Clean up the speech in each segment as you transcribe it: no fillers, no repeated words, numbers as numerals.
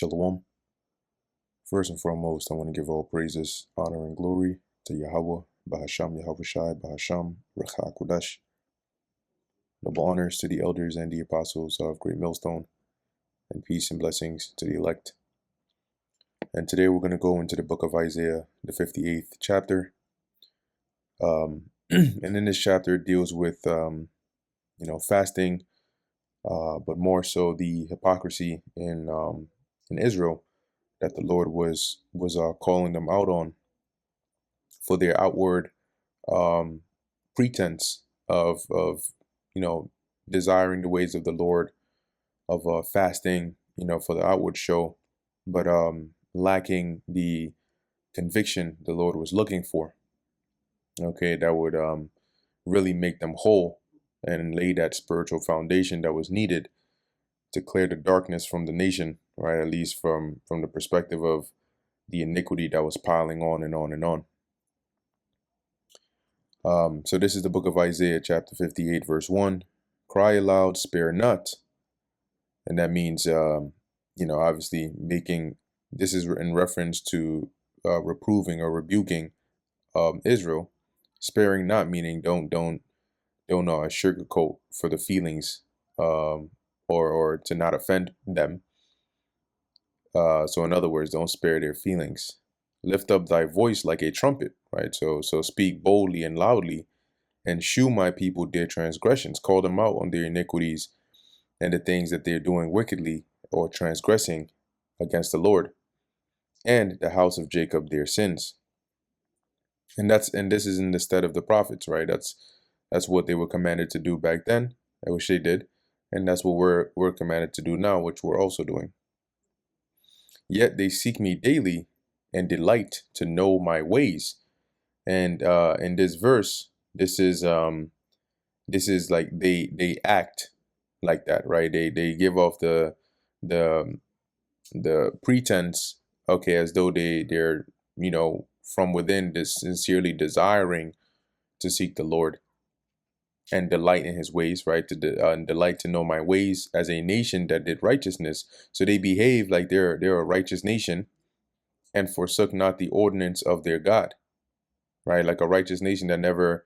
Shalom. First and foremost, I want to give all praises, honor, and glory to Yahweh, Bahasham Yahweh Shai, Bahasham, Recha Kodesh. Double honors to the elders and the apostles of Great Millstone, and peace and blessings to the elect. And today we're going to go into the book of Isaiah, the 58th chapter. And in this chapter, it deals with, fasting, but more so the hypocrisy in Israel that the Lord was calling them out on for their outward pretense of desiring the ways of the Lord, of fasting, for the outward show, but lacking the conviction the Lord was looking for. Okay, that would really make them whole and lay that spiritual foundation that was needed to clear the darkness from the nation, right? At least from the perspective of the iniquity that was piling on and on and on. So this is the book of Isaiah, chapter 58, verse 1. Cry aloud, spare not. And that means, obviously this is in reference to reproving or rebuking Israel. Sparing not meaning don't sugarcoat for the feelings, or to not offend them. So in other words, don't spare their feelings. Lift up thy voice like a trumpet, right? So speak boldly and loudly, and shew my people their transgressions. Call them out on their iniquities and the things that they're doing wickedly or transgressing against the Lord, and the house of Jacob their sins. And this is in the stead of the prophets, right? That's what they were commanded to do back then. I wish they did, and that's what we're commanded to do now, which we're also doing. Yet they seek me daily and delight to know my ways. And in this verse, this is like they act like that, right? They give off the pretense, okay, as though they're from within, sincerely desiring to seek the Lord and delight in his ways, right? And delight to know my ways, as a nation that did righteousness. So they behave like they're a righteous nation, and forsook not the ordinance of their God, right? Like a righteous nation that never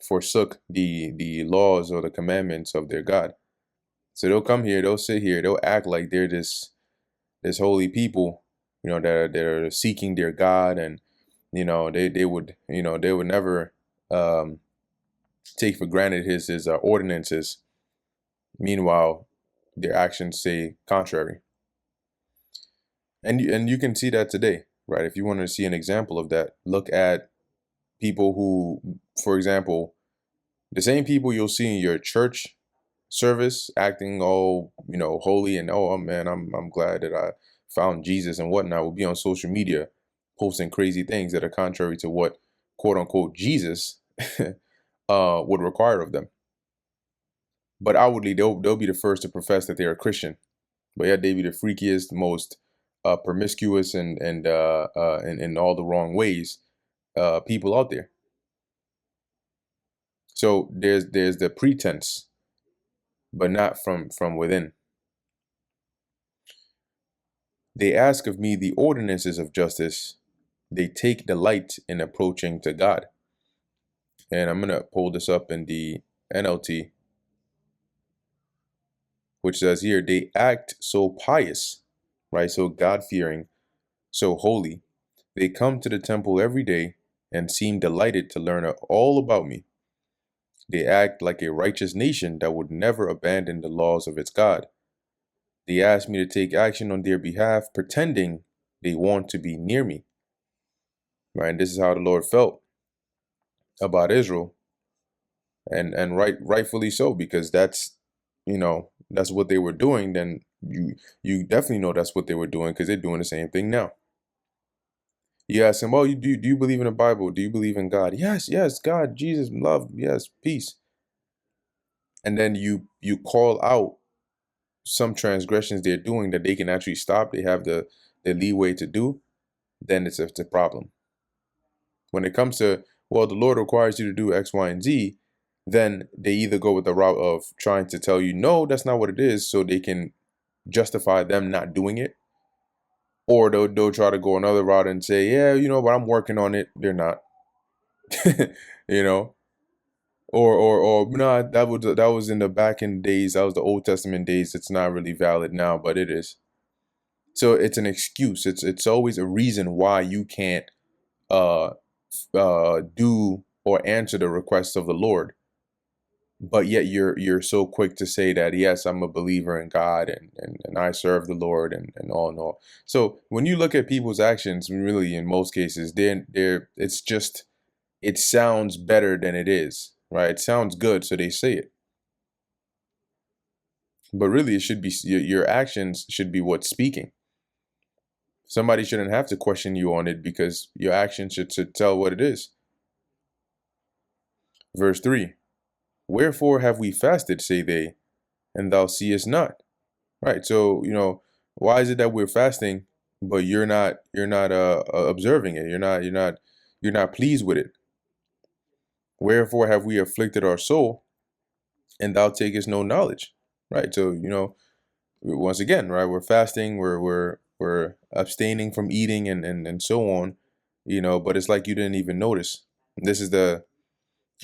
forsook the laws or the commandments of their God. So they'll come here, they'll sit here, they'll act like they're this holy people, that are seeking their God, and they would never take for granted his ordinances. Meanwhile, their actions say contrary. And you can see that today, right? If you want to see an example of that, look at people who, for example, the same people you'll see in your church service acting all holy, and oh man, I'm glad that I found Jesus and whatnot, will be on social media posting crazy things that are contrary to what quote unquote Jesus would require of them. But outwardly they'll be the first to profess that they're a Christian, but yet they be the freakiest, most promiscuous, and in all the wrong ways people out there. So there's the pretense, but not from within. They ask of me the ordinances of justice. They take delight in approaching to God. And I'm going to pull this up in the NLT, which says here, they act so pious, right? So God-fearing, so holy. They come to the temple every day and seem delighted to learn all about me. They act like a righteous nation that would never abandon the laws of its God. They ask me to take action on their behalf, pretending they want to be near me. Right? And this is how the Lord felt about Israel. And rightfully so, because that's what they were doing. Then you definitely know that's what they were doing, because they're doing the same thing now. You ask them, oh, do you believe in the Bible? Do you believe in God? Yes, God, Jesus, love, yes, peace. And then you call out some transgressions they're doing that they can actually stop, they have the leeway to do, then it's a problem. When it comes to, well, the Lord requires you to do X, Y, and Z, then they either go with the route of trying to tell you, no, that's not what it is, so they can justify them not doing it, or they'll try to go another route and say, yeah, but I'm working on it. They're not, you know, or no, that was in the back in days. That was the Old Testament days. It's not really valid now, but it is. So it's an excuse. It's always a reason why you can't uh do or answer the requests of the Lord. But yet you're so quick to say that, yes, I'm a believer in God, and I serve the Lord, and all and all. So when you look at people's actions, really in most cases, they're it's just, it sounds better than it is, right? It sounds good, so they say it. But really it should be your actions should be what's speaking. Somebody shouldn't have to question you on it, because your actions should tell what it is. Verse 3. Wherefore have we fasted, say they, and thou seest not? Right. So, why is it that we're fasting, but you're not observing it. You're not pleased with it. Wherefore have we afflicted our soul, and thou takest no knowledge. Right. So, once again, right, we're fasting, we're abstaining from eating, and so on, but it's like you didn't even notice. This is the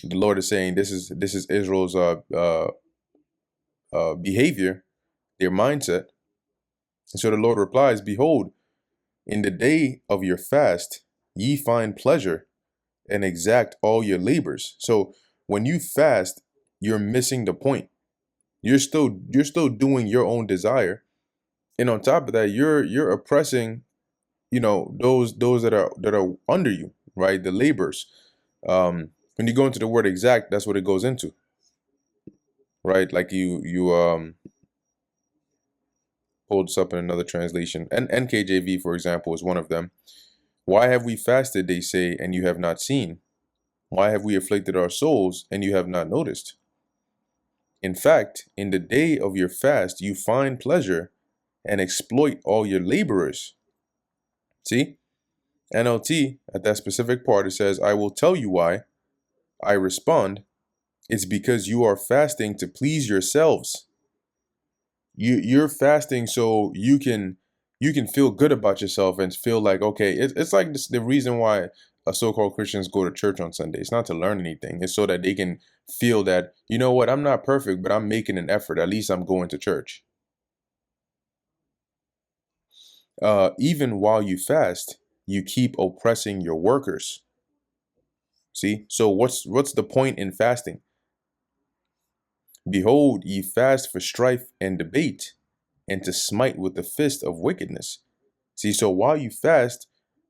Lord is saying, this is Israel's behavior, their mindset. And so the Lord replies, behold, in the day of your fast, ye find pleasure and exact all your labors. So when you fast, you're missing the point. You're still doing your own desire. And on top of that, you're oppressing, those that are under you, right? The labors. When you go into the word exact, that's what it goes into, right? Like you pulled this up in another translation. And NKJV, for example, is one of them. Why have we fasted, they say, and you have not seen? Why have we afflicted our souls, and you have not noticed? In fact, in the day of your fast, you find pleasure and exploit all your laborers. See? NLT, at that specific part, it says, I will tell you why. I respond, it's because you are fasting to please yourselves. You're fasting so you can feel good about yourself and feel like, okay, it's like this, the reason why so-called Christians go to church on Sunday. It's not to learn anything. It's so that they can feel that, you know what, I'm not perfect, but I'm making an effort. At least I'm going to church. Even while you fast, you keep oppressing your workers. See? So what's the point in fasting? Behold, ye fast for strife and debate, and to smite with the fist of wickedness. See, so while you fast,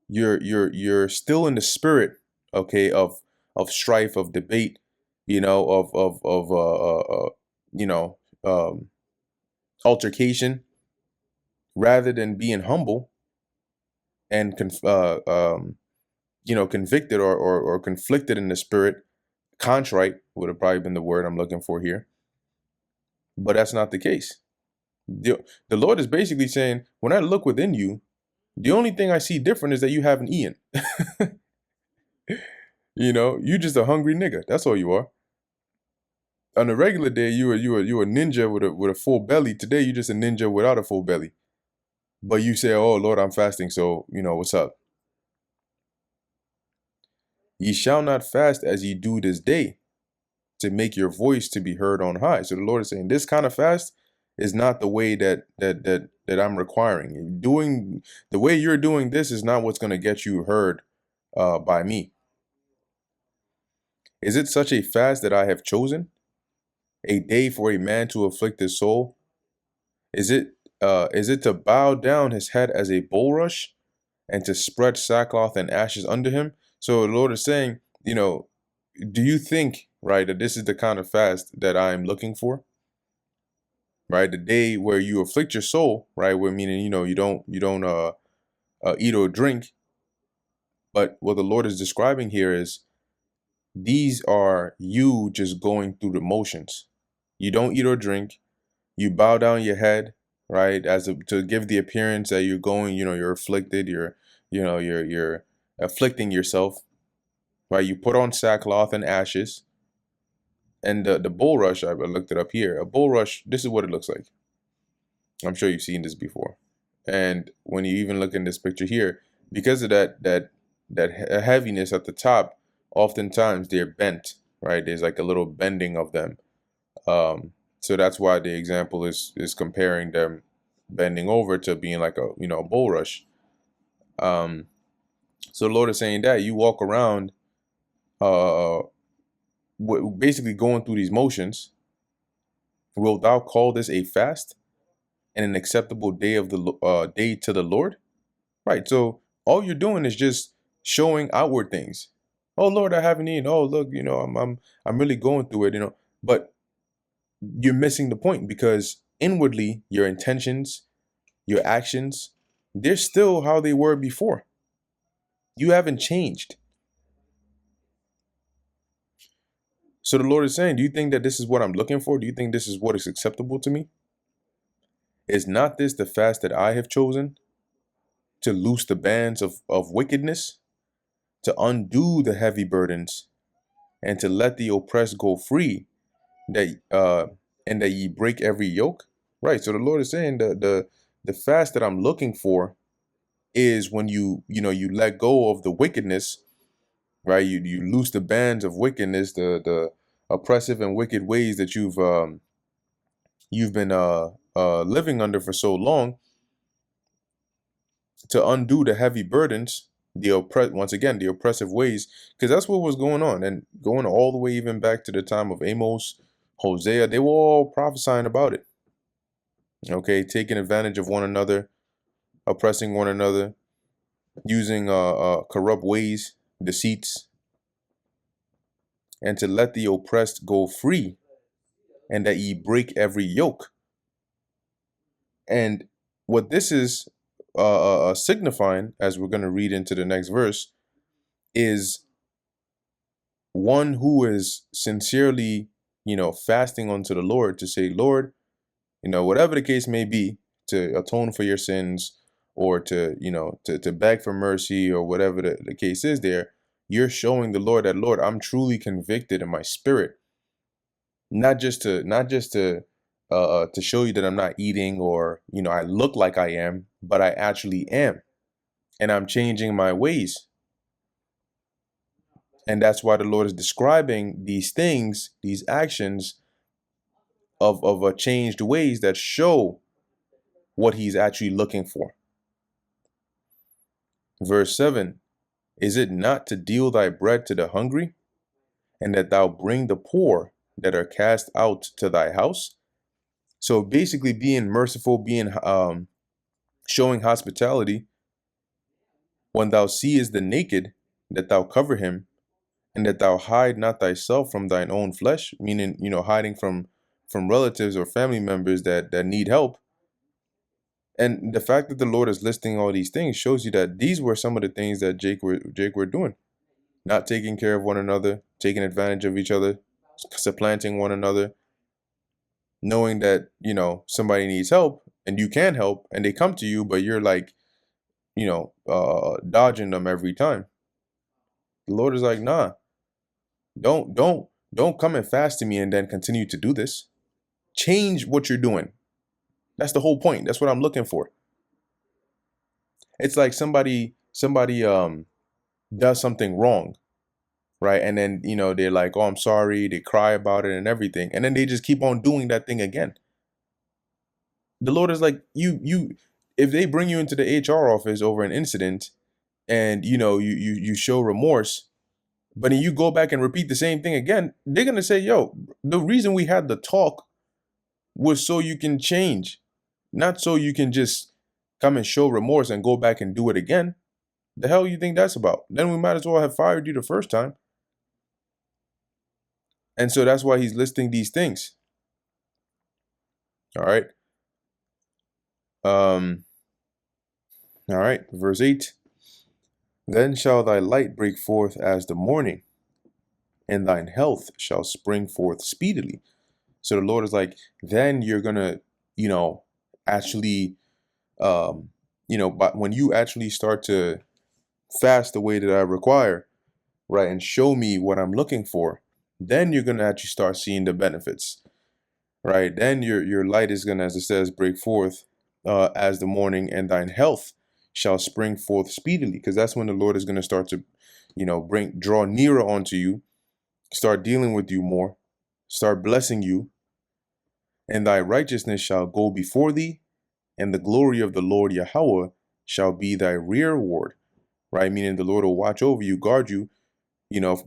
you're still in the spirit, okay, of strife, of debate, you know, um, altercation, rather than being humble and convicted, or conflicted in the spirit. Contrite would have probably been the word I'm looking for here, but that's not the case. The Lord is basically saying, when I look within you, the only thing I see different is that you haven't eaten. You just a hungry nigga. That's all you are. On a regular day, you a ninja with a full belly. Today, you just a ninja without a full belly. But you say, "Oh Lord, I'm fasting." So what's up? Ye shall not fast as ye do this day, to make your voice to be heard on high. So the Lord is saying, this kind of fast is not the way that I'm requiring. Doing the way you're doing this is not what's going to get you heard by me. Is it such a fast that I have chosen? A day for a man to afflict his soul? Is it to bow down his head as a bulrush, and to spread sackcloth and ashes under him? So the Lord is saying, do you think, right, that this is the kind of fast that I'm looking for? Right, the day where you afflict your soul, right, where meaning you don't eat or drink. But what the Lord is describing here is, these are you just going through the motions. You don't eat or drink. You bow down your head, right, to give the appearance that you're going, you're afflicted. You're afflicting yourself, right? You put on sackcloth and ashes, and the bulrush. I looked it up here. A bulrush. This is what it looks like. I'm sure you've seen this before. And when you even look in this picture here, because of that heaviness at the top, oftentimes they're bent, right? There's like a little bending of them. Um, so that's why the example is comparing them bending over to being like a bulrush. Um, so the Lord is saying that you walk around, uh, basically going through these motions. Wilt thou call this a fast and an acceptable day of the day to the Lord? Right. So all you're doing is just showing outward things. Oh Lord, I haven't eaten. Oh look, I'm really going through it. But you're missing the point, because inwardly your intentions, your actions, they're still how they were before. You haven't changed. So the Lord is saying, do you think that this is what I'm looking for? Do you think this is what is acceptable to me? Is not this the fast that I have chosen, to loose the bands of wickedness, to undo the heavy burdens, and to let the oppressed go free, that and that ye break every yoke? Right. So the Lord is saying the fast that I'm looking for is when you let go of the wickedness, right? You loose the bands of wickedness, the oppressive and wicked ways that you've been living under for so long, to undo the heavy burdens, once again the oppressive ways, because that's what was going on, and going all the way even back to the time of Amos, Hosea, they were all prophesying about it. Okay, taking advantage of one another, oppressing one another, using corrupt ways, deceits, and to let the oppressed go free, and that ye break every yoke. And what this is signifying, as we're going to read into the next verse, is one who is sincerely, fasting unto the Lord, to say, Lord, whatever the case may be, to atone for your sins, or to beg for mercy, or whatever the case is there. You're showing the Lord that, Lord, I'm truly convicted in my spirit, not just to show you that I'm not eating, or I look like I am, but I actually am, and I'm changing my ways. And that's why the Lord is describing these things, these actions of a changed ways that show what he's actually looking for. Verse 7, is it not to deal thy bread to the hungry, and that thou bring the poor that are cast out to thy house? So basically being merciful, being showing hospitality, when thou seest the naked, that thou cover him, and that thou hide not thyself from thine own flesh, meaning, hiding from relatives or family members that need help. And the fact that the Lord is listing all these things shows you that these were some of the things that Jake were doing. Not taking care of one another, taking advantage of each other, supplanting one another, knowing that, somebody needs help and you can help, and they come to you, but you're like, dodging them every time. The Lord is like, nah, don't come and fast to me and then continue to do this. Change what you're doing. That's the whole point. That's what I'm looking for. It's like somebody does something wrong, right? And then, they're like, oh, I'm sorry. They cry about it and everything. And then they just keep on doing that thing again. The Lord is like, if they bring you into the HR office over an incident, and, you show remorse, but then you go back and repeat the same thing again, they're going to say, yo, the reason we had the talk was so you can change, not so you can just come and show remorse and go back and do it again. The hell you think that's about? Then we might as well have fired you the first time. And so that's why he's listing these things. All right. All right. Verse 8. Then shall thy light break forth as the morning, and thine health shall spring forth speedily. So the Lord is like, then you're gonna, actually, but when you actually start to fast the way that I require, right, and show me what I'm looking for, then you're gonna actually start seeing the benefits, right? Then your light is gonna, as it says, break forth as the morning, and thine health shall spring forth speedily. Because that's when the Lord is going to start to, draw nearer unto you, start dealing with you more, start blessing you, and thy righteousness shall go before thee, and the glory of the Lord Yahweh shall be thy rearward, right? Meaning the Lord will watch over you, guard you,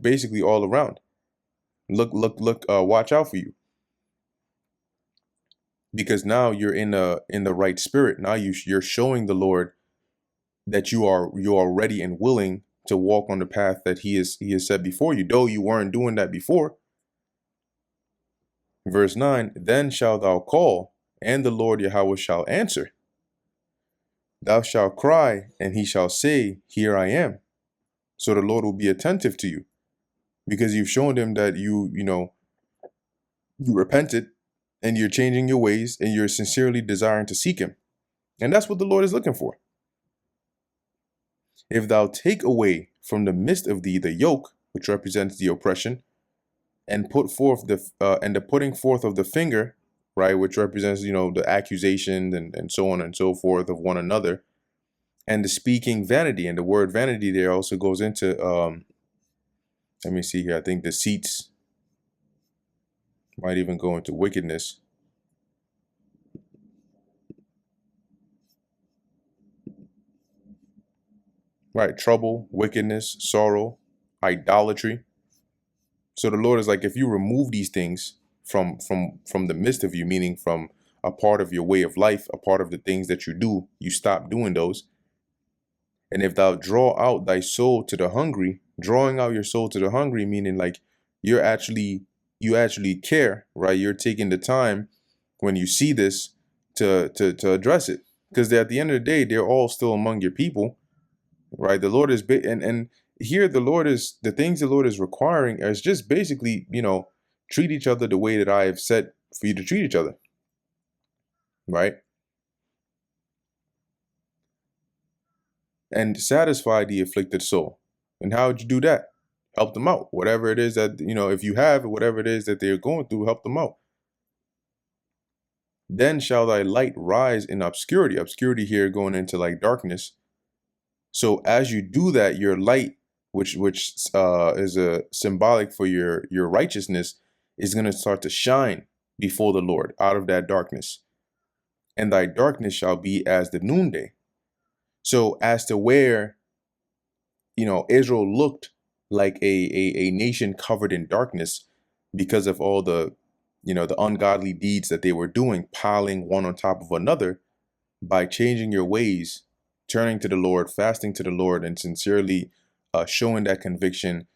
basically all around. Look, watch out for you. Because now you're in the right spirit. Now you're showing the Lord that you are ready and willing to walk on the path that he has set before you, though you weren't doing that before. Verse 9, then shalt thou call, and the Lord Yahweh shall answer. Thou shalt cry, and he shall say, here I am. So the Lord will be attentive to you, because you've shown him that you repented, and you're changing your ways, and you're sincerely desiring to seek him. And that's what the Lord is looking for. If thou take away from the midst of thee the yoke, which represents the oppression, and put forth the putting forth of the finger, right, which represents the accusation and so on and so forth of one another, and the speaking vanity, and the word vanity there also goes into let me see here, I think deceits might even go into wickedness. Right, trouble, wickedness, sorrow, idolatry. So the Lord is like, if you remove these things from the midst of you, meaning from a part of your way of life, a part of the things that you do, you stop doing those. And if thou draw out thy soul to the hungry, drawing out your soul to the hungry, meaning like you actually care, right? You're taking the time when you see this to address it, because at the end of the day, they're all still among your people, right? The Lord is and here the things the Lord is requiring is just basically, treat each other the way that I have said for you to treat each other, right? And satisfy the afflicted soul. And how would you do that? Help them out. Whatever it is that, if you have, whatever it is that they're going through, help them out. Then shall thy light rise in obscurity. Obscurity here going into like darkness. So as you do that, your light, which is a symbolic for your righteousness, is going to start to shine before the Lord out of that darkness. And thy darkness shall be as the noonday. So as to where, Israel looked like a nation covered in darkness because of all the ungodly deeds that they were doing, piling one on top of another, by changing your ways, turning to the Lord, fasting to the Lord, and sincerely showing that conviction,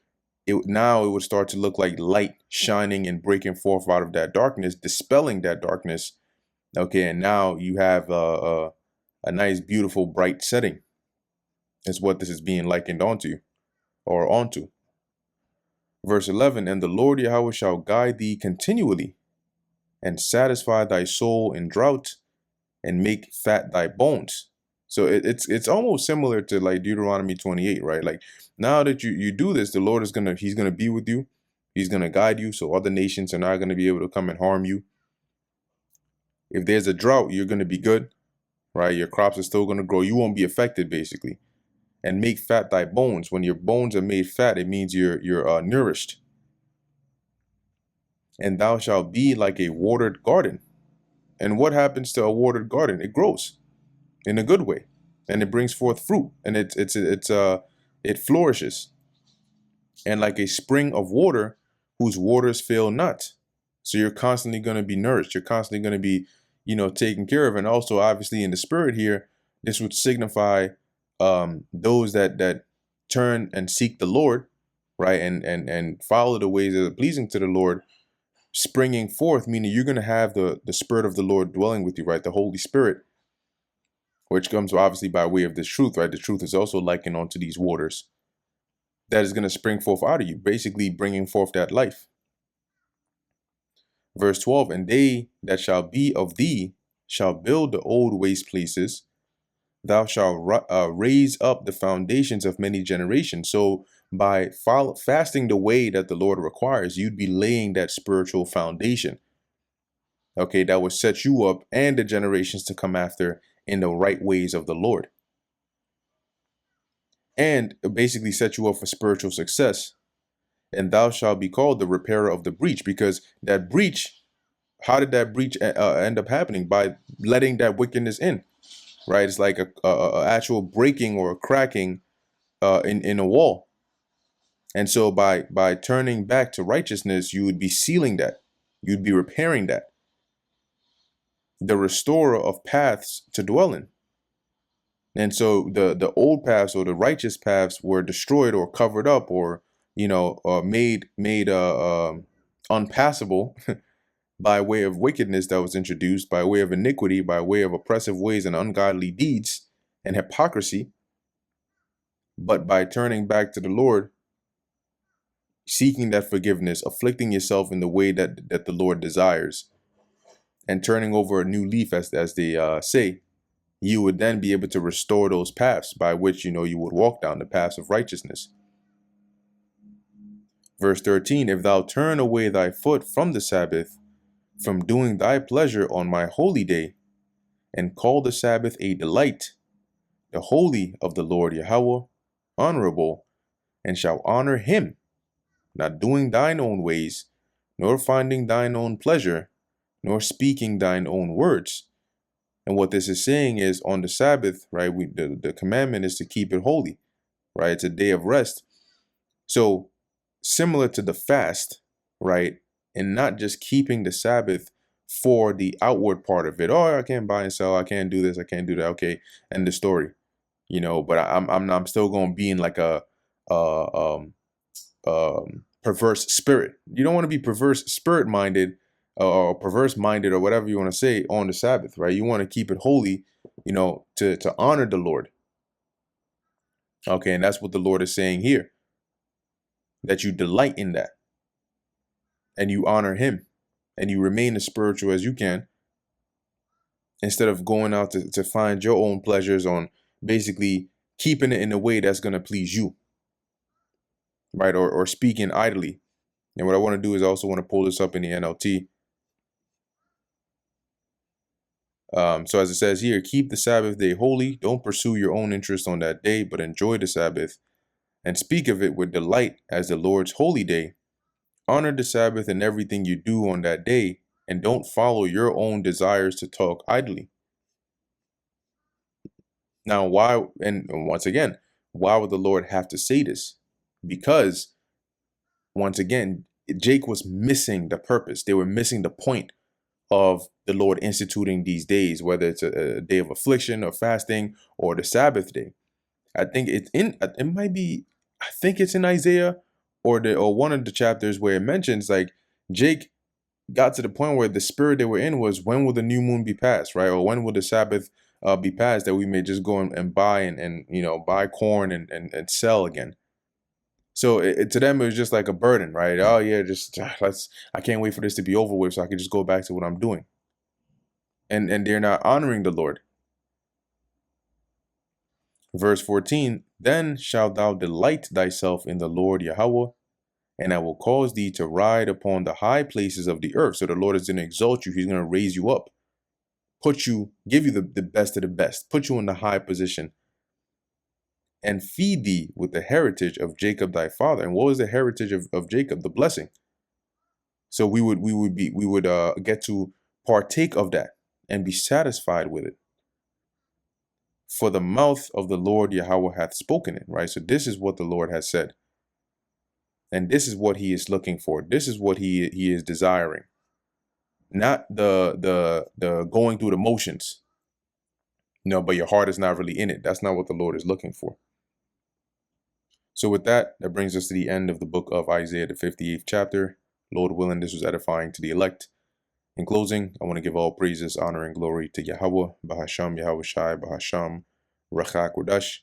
it would start to look like light shining and breaking forth out of that darkness, dispelling that darkness. Okay, and now you have a nice, beautiful, bright setting. Is what this is being likened onto. Verse 11, and the Lord Yahweh shall guide thee continually, and satisfy thy soul in drought, and make fat thy bones. So it's almost similar to like Deuteronomy 28, right? Like now that you do this, the Lord he's gonna be with you. He's gonna guide you, so other nations are not gonna be able to come and harm you. If there's a drought, you're gonna be good, right? Your crops are still gonna grow. You won't be affected, basically. And make fat thy bones. When your bones are made fat, it means you're nourished. And thou shalt be like a watered garden. And what happens to a watered garden? It grows in a good way, and it brings forth fruit, and it flourishes. And like a spring of water, whose waters fail not. So you're constantly going to be nourished. You're constantly going to be, taken care of. And also, obviously, in the spirit here, this would signify those that turn and seek the Lord, right, and follow the ways that are pleasing to the Lord, springing forth, meaning you're going to have the Spirit of the Lord dwelling with you, right, the Holy Spirit, which comes obviously by way of this truth, right? The truth is also likened onto these waters that is going to spring forth out of you, basically bringing forth that life. Verse 12, and they that shall be of thee shall build the old waste places. Thou shalt raise up the foundations of many generations. So by fasting the way that the Lord requires, you'd be laying that spiritual foundation, okay, that will set you up and the generations to come after in the right ways of the Lord. And it basically set you up for spiritual success. And thou shalt be called the repairer of the breach, because that breach, how did that breach end up happening? By letting that wickedness in, right? It's like a actual breaking or a cracking in a wall. And so by turning back to righteousness, you would be sealing that. You'd be repairing that. The restorer of paths to dwell in. And so the old paths or the righteous paths were destroyed or covered up or made unpassable by way of wickedness that was introduced, by way of iniquity, by way of oppressive ways and ungodly deeds and hypocrisy. But by turning back to the Lord, seeking that forgiveness, afflicting yourself in the way that the Lord desires, and turning over a new leaf, as they say, you would then be able to restore those paths by which you would walk down the paths of righteousness. Verse 13, if thou turn away thy foot from the Sabbath, from doing thy pleasure on my holy day, and call the Sabbath a delight, the holy of the Lord Yahweh, honorable, and shall honor him, not doing thine own ways, nor finding thine own pleasure, nor speaking thine own words. And what this is saying is on the Sabbath, right, the commandment is to keep it holy, right? It's a day of rest. So similar to the fast, right? And not just keeping the Sabbath for the outward part of it. Oh, I can't buy and sell. I can't do this. I can't do that. Okay. End the story, but I'm still going to be in like a perverse spirit. You don't want to be perverse spirit minded or perverse minded or whatever you want to say on the Sabbath, right? You want to keep it holy, to honor the Lord. Okay. And that's what the Lord is saying here, that you delight in that and you honor him and you remain as spiritual as you can, instead of going out to find your own pleasures on basically keeping it in a way that's going to please you, right? Or speaking idly. And what I want to do is I also want to pull this up in the NLT. So as it says here, keep the Sabbath day holy. Don't pursue your own interest on that day, but enjoy the Sabbath and speak of it with delight as the Lord's holy day. Honor the Sabbath in everything you do on that day, and don't follow your own desires to talk idly. Now, why, and once again, why would the Lord have to say this? Because, once again, Jake was missing the purpose. They were missing the point of the Lord instituting these days, whether it's a day of affliction or fasting or the Sabbath day. I think I think it's in Isaiah or one of the chapters where it mentions like Jake got to the point where the spirit they were in was, when will the new moon be passed, right? Or when will the Sabbath be passed, that we may just go and buy and buy corn and sell again. So to them, it was just like a burden, right? Oh yeah, I can't wait for this to be over with so I can just go back to what I'm doing. And they're not honoring the Lord. Verse 14, then shalt thou delight thyself in the Lord Yahweh, and I will cause thee to ride upon the high places of the earth. So the Lord is going to exalt you. He's going to raise you up, give you the best of the best, put you in the high position, and feed thee with the heritage of Jacob thy father. And what was the heritage of Jacob? The blessing. So we would get to partake of that and be satisfied with it. For the mouth of the Lord Yahweh hath spoken it, right? So this is what the Lord has said. And this is what he is looking for. This is what he is desiring. Not the going through the motions. But your heart is not really in it. That's not what the Lord is looking for. So with that brings us to the end of the book of Isaiah, the 58th chapter. Lord willing, this was edifying to the elect. In closing, I want to give all praises, honor, and glory to Yahweh, Bahasham Yahweh Shai, Bahasham, Rachak Wadash.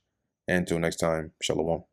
And until next time, Shalom.